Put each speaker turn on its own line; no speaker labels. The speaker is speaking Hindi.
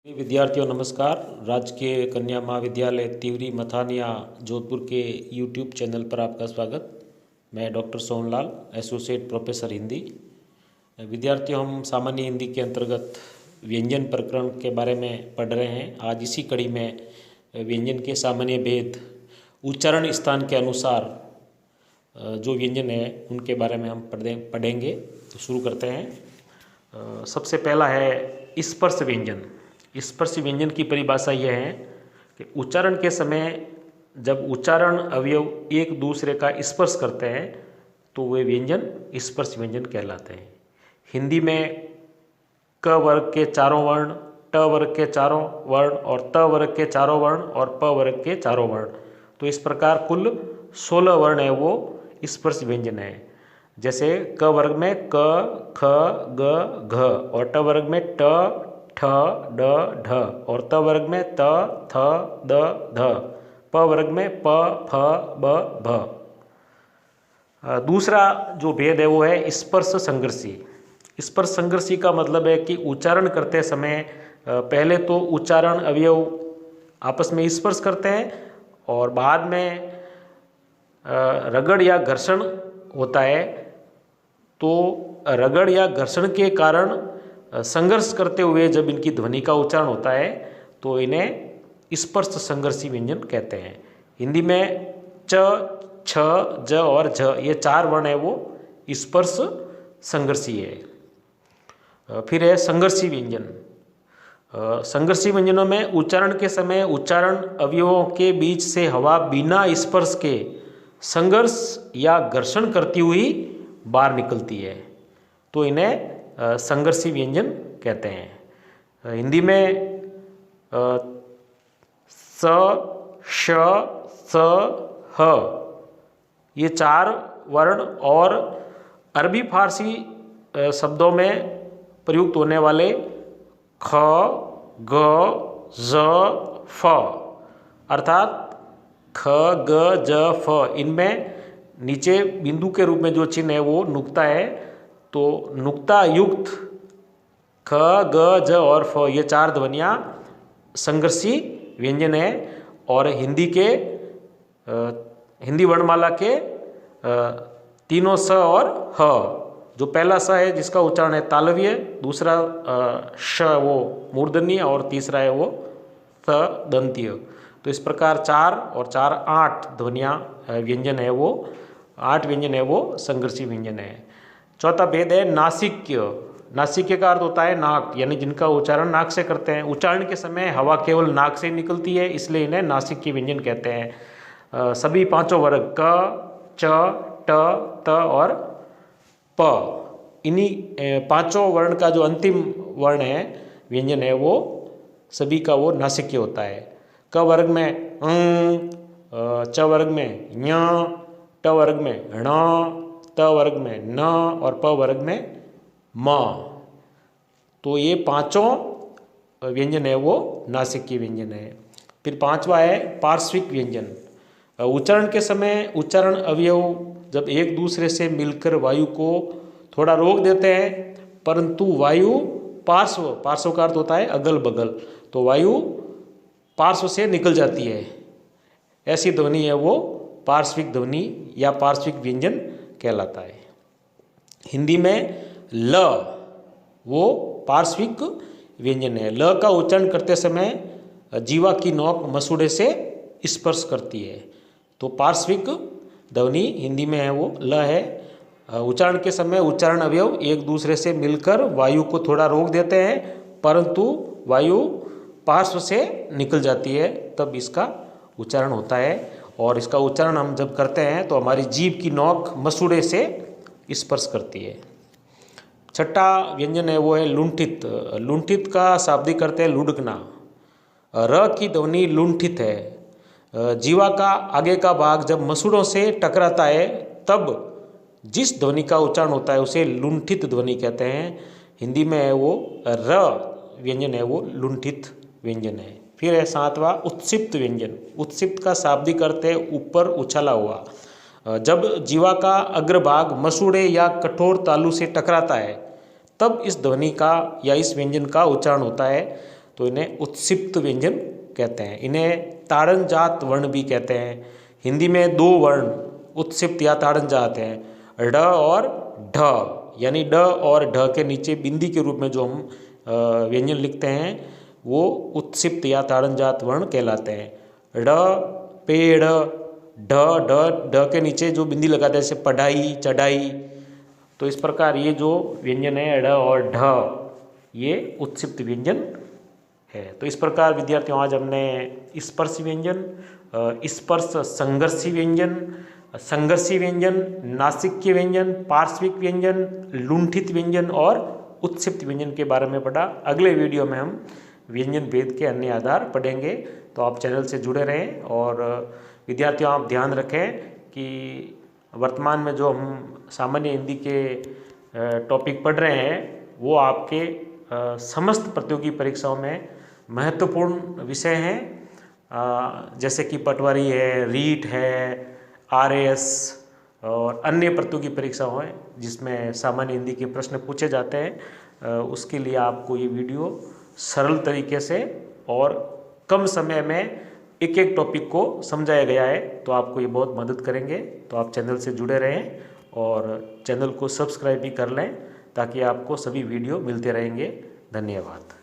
विद्यार्थियों नमस्कार। राजकीय कन्या महाविद्यालय तिवरी मथानिया जोधपुर के यूट्यूब चैनल पर आपका स्वागत। मैं doctor Sohanlal, associate professor Hindi. विद्यार्थियों, हम सामान्य हिंदी के अंतर्गत व्यंजन प्रकरण के बारे में पढ़ रहे हैं। आज इसी कड़ी में व्यंजन के सामान्य भेद, उच्चारण स्थान के अनुसार जो व्यंजन है उनके बारे में हम पढ़ेंगे। तो शुरू करते हैं। सबसे पहला है स्पर्श व्यंजन। स्पर्श व्यंजन की परिभाषा यह है कि उच्चारण के समय जब उच्चारण अवयव एक दूसरे का स्पर्श करते हैं तो वे व्यंजन स्पर्श व्यंजन कहलाते हैं। हिंदी में क वर्ग के चारों वर्ण, ट वर्ग के चारों वर्ण और त वर्ग के चारों वर्ण और प वर्ग के चारों वर्ण, तो इस प्रकार कुल 16 वर्ण है वो स्पर्श व्यंजन है। जैसे क वर्ग में क, ख, ग, घ और ट वर्ग में ट, ठ, ड, ढ और त वर्ग में त, थ, द, ध, प वर्ग में प, फ, ब, भ। दूसरा जो भेद है वो है स्पर्श संघर्षी। स्पर्श संघर्षी का मतलब है कि उच्चारण करते समय पहले तो उच्चारण अवयव आपस में स्पर्श करते हैं और बाद में रगड़ या घर्षण होता है। तो रगड़ या घर्षण के कारण संघर्ष करते हुए जब इनकी ध्वनि का उच्चारण होता है तो इन्हें स्पर्श संघर्षी व्यंजन कहते हैं। हिंदी में च, छ, ज और झ ये 4 वर्ण है वो स्पर्श संघर्षी है। फिर है संघर्षी व्यंजन। संघर्षी व्यंजनों में उच्चारण के समय उच्चारण अवयवों के बीच से हवा बिना स्पर्श के संघर्ष या घर्षण करती हुई बाहर निकलती है, तो इन्हें संघर्षी व्यंजन कहते हैं। हिंदी में स, श, स, ह ये 4 वर्ण और अरबी फारसी शब्दों में प्रयुक्त होने वाले ख, ग, ज, फ अर्थात ख, ग, ज, फ, इनमें नीचे बिंदु के रूप में जो चिन्ह है वो नुक्ता है। तो नुक्ता युक्त ख, ग, ज और फ ये 4 ध्वनियाँ संघर्षी व्यंजन है। और हिंदी वर्णमाला के तीनों स और ह, जो पहला स है जिसका उच्चारण है तालव्य, दूसरा श वो मूर्धन्य और तीसरा है वो स दंतीय। तो इस प्रकार 4 और 4 8 ध्वनियाँ व्यंजन है वो 8 व्यंजन है वो संघर्षी व्यंजन है। चौथा भेद है नासिक्य। नासिक्य का अर्थ होता है नाक, यानी जिनका उच्चारण नाक से करते हैं। उच्चारण के समय हवा केवल नाक से निकलती है, इसलिए इन्हें नासिक्य व्यंजन कहते हैं। सभी 5 वर्ग क, च, ट, त और प, इन्हीं 5 वर्ण का जो अंतिम वर्ण है व्यंजन है वो सभी का वो नासिक्य होता है। क वर्ग में च वर्ग में ञ, ट वर्ग में ण, त वर्ग में न और प वर्ग में म। तो ये 5 व्यंजन है वो नासिक्य व्यंजन है। फिर 5वां है पार्श्विक व्यंजन। उच्चारण के समय उच्चारण अवयव जब एक दूसरे से मिलकर वायु को थोड़ा रोक देते हैं, परंतु वायु पार्श्व का अर्थ होता है अगल बगल, तो वायु पार्श्व से निकल जाती है, ऐसी ध्वनि है वो पार्श्विक ध्वनि या पार्श्विक व्यंजन कहलाता है। हिंदी में ल वो पार्श्विक व्यंजन है। ल का उच्चारण करते समय जीवा की नोक मसूड़े से स्पर्श करती है, तो पार्श्विक ध्वनि हिंदी में है वो ल है। उच्चारण के समय उच्चारण अवयव एक दूसरे से मिलकर वायु को थोड़ा रोक देते हैं, परंतु वायु पार्श्व से निकल जाती है, तब इसका उच्चारण होता है। और इसका उच्चारण हम जब करते हैं तो हमारी जीभ की नोक मसूड़े से स्पर्श करती है। छठा व्यंजन है वो है लुंठित। लुंठित का शाब्दिक अर्थ है लुढ़कना। र की ध्वनि लुंठित है। जीवा का आगे का भाग जब मसूड़ों से टकराता है तब जिस ध्वनि का उच्चारण होता है उसे लुंठित ध्वनि कहते हैं। हिंदी में है वो र व्यंजन है वो लुंठित व्यंजन है। फिर है 7वां उत्सिप्त व्यंजन। उत्सिप्त का शाब्दिक अर्थ है ऊपर उछला हुआ। जब जीवा का अग्रभाग मसूड़े या कठोर तालू से टकराता है तब इस ध्वनि का या इस व्यंजन का उच्चारण होता है। तो इन्हें उत्सिप्त व्यंजन कहते हैं। इन्हें ताड़नजात वर्ण भी कहते हैं। हिंदी में दो वर्ण उत्सिप्त या ताड़नजात हैं, ड और ढ, यानी ड और ढ के नीचे बिंदी के रूप में जो हम व्यंजन लिखते हैं वो उत्सिप्त या ताड़नजात वर्ण कहलाते हैं। ड, पेड़, ढ, ढ के नीचे जो बिंदी लगाते हैं जैसे पढ़ाई, चढ़ाई। तो इस प्रकार ये जो व्यंजन है ड और ढ ये उत्सिप्त व्यंजन है। तो इस प्रकार विद्यार्थियों आज हमने स्पर्शी व्यंजन, स्पर्श संघर्षी व्यंजन, संघर्षी व्यंजन, नासिक्य व्यंजन, पार्श्विक व्यंजन, लुंठित व्यंजन और उत्सिप्त व्यंजन के बारे में पढ़ा। अगले वीडियो में हम व्यंजन भेद के अन्य आधार पढ़ेंगे। तो आप चैनल से जुड़े रहें। और विद्यार्थियों आप ध्यान रखें कि वर्तमान में जो हम सामान्य हिंदी के टॉपिक पढ़ रहे हैं वो आपके समस्त प्रतियोगी परीक्षाओं में महत्वपूर्ण विषय हैं, जैसे कि पटवारी है, रीट है, आरएएस और अन्य प्रतियोगी परीक्षाओं हैं जिसमें सामान्य हिंदी के प्रश्न पूछे जाते हैं। उसके लिए आपको ये वीडियो सरल तरीके से और कम समय में एक एक टॉपिक को समझाया गया है, तो आपको ये बहुत मदद करेंगे। तो आप चैनल से जुड़े रहें और चैनल को सब्सक्राइब भी कर लें ताकि आपको सभी वीडियो मिलते रहेंगे। धन्यवाद।